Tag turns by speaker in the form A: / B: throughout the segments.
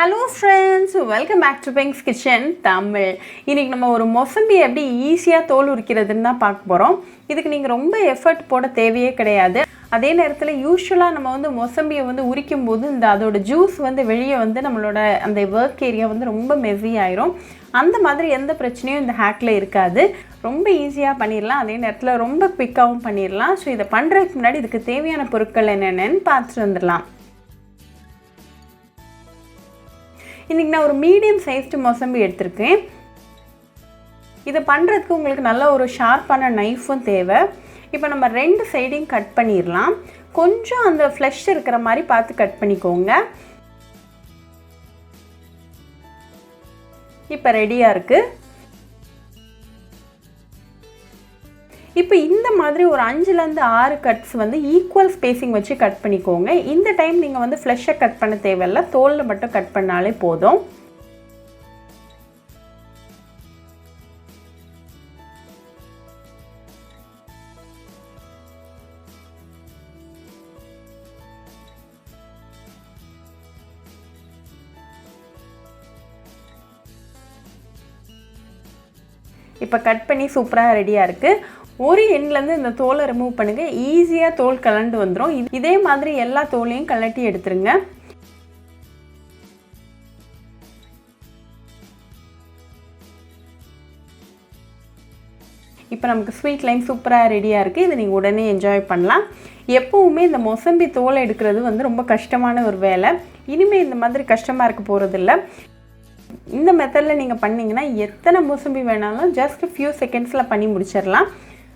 A: Hello friends, welcome back to Pink's Kitchen Tamil. இன்னைக்கு நம்ம ஒரு மொசம்பி எப்படி ஈஸியா தோல் உரிக்கிறதுன்னு தான் பார்க்க போறோம். இதுக்கு நீங்க ரொம்ப எஃபர்ட் போட தேவையே கிடையாது. அதே நேரத்துல யூசுவலா நம்ம மொசம்பியை உரிக்கும்போது இந்த அதோட ஜூஸ் வெளியே நம்மளோட அந்த வர்க் ஏரியா ரொம்ப மெஸி ஆயிரும். அந்த மாதிரி எந்த பிரச்சனையும் இந்த ஹேக்ல இருக்காது. ரொம்ப ஈஸியா பண்ணிரலாம். அதே நேரத்துல ரொம்ப குயிக்காவும் பண்ணிரலாம். சோ இத பண்றதுக்கு முன்னாடி இதுக்கு தேவையான பொருட்கள் என்னென்னன்னு பார்த்துட்டு வந்துடலாம். இன்னைக்கு நான் ஒரு மீடியம் சைஸ்டு மொசம்பி எடுத்துர்க்கேன். இத பண்றதுக்கு உங்களுக்கு நல்ல ஒரு ஷார்ப்பான நைஃபும் தேவை. இப்போ நம்ம ரெண்டு சைடையும் கட் பண்ணிரலாம். கொஞ்சம் அந்த ஃப்ளஷ் இருக்கிற மாதிரி பார்த்து கட் பண்ணிக்கோங்க. இப்போ ரெடியா இருக்கு. இப்போ இந்த மாதிரி ஒரு 5 ல இருந்து 6 கட்ஸ் ஈக்குவல் ஸ்பேசிங் வச்சு கட் பண்ணிக்கோங்க. இந்த டைம் நீங்க ஃப்ளஷை கட் பண்ண தேவையில்லை, தோல்ல மட்டும் கட் பண்ணாலே போதும். இப்போ கட் பண்ணி சூப்பராக ரெடியாக இருக்குது. ஒரு எண்ட்லேருந்து இந்த தோலை ரிமூவ் பண்ணுங்கள். ஈஸியாக தோல் கலண்டு வந்துடும். இதே மாதிரி எல்லா தோலையும் கலட்டி எடுத்துருங்க. இப்போ நமக்கு ஸ்வீட் லைம் சூப்பராக ரெடியாக இருக்குது. இதை நீங்கள் உடனே என்ஜாய் பண்ணலாம். எப்போவுமே இந்த மொசம்பி தோலை எடுக்கிறது ரொம்ப கஷ்டமான ஒரு வேலை. இனிமேல் இந்த மாதிரி கஷ்டமாக இருக்க போகிறதில்ல. இந்த மெத்தடில் நீங்கள் பண்ணிங்கன்னா எத்தனை மொசம்பி வேணாலும் ஜஸ்ட் ஃபியூ செகண்ட்ஸில் பண்ணி முடிச்சிடலாம்.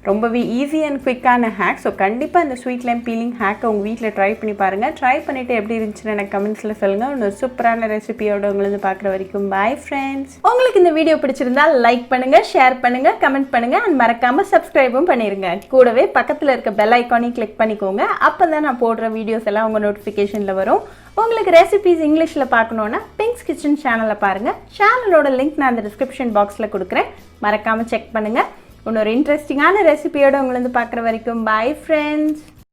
A: ரொம்பவே ஈஸி அண்ட் குவிக்கான ஹேக். ஸோ கண்டிப்பாக இந்த ஸ்வீட் லைம் பீலிங் ஹேக்கை உங்கள் வீட்டில் ட்ரை பண்ணி பாருங்கள். ட்ரை பண்ணிவிட்டு எப்படி இருந்துச்சுன்னு எனக்கு கமெண்ட்ஸில் சொல்லுங்கள். ஒரு சூப்பரான ரெசிபியோட உங்களை பார்க்குற வரைக்கும் பாய் ஃப்ரெண்ட்ஸ். உங்களுக்கு இந்த வீடியோ பிடிச்சிருந்தா லைக் பண்ணுங்கள், ஷேர் பண்ணுங்கள், கமெண்ட் பண்ணுங்கள் அண்ட் மறக்காமல் சப்ஸ்கிரைபும் பண்ணிடுங்க. கூடவே பக்கத்தில் இருக்க பெல் ஐக்கானையும் கிளிக் பண்ணிக்கோங்க. அப்போ தான் நான் போடுற வீடியோஸ் எல்லாம் உங்கள் நோட்டிஃபிகேஷனில் வரும். உங்களுக்கு ரெசிபிஸ் இங்கிலீஷில் பார்க்கணுன்னா பிங்க்ஸ் கிச்சன் சேனலை பாருங்கள். சேனலோட லிங்க் நான் அந்த டிஸ்கிரிப்ஷன் பாக்ஸில் கொடுக்குறேன். மறக்காமல் செக் பண்ணுங்கள். இன்னொரு இன்ட்ரெஸ்டிங்கான ரெசிபியோட உங்களை பார்க்குற வரைக்கும் பாய் ஃப்ரெண்ட்ஸ்.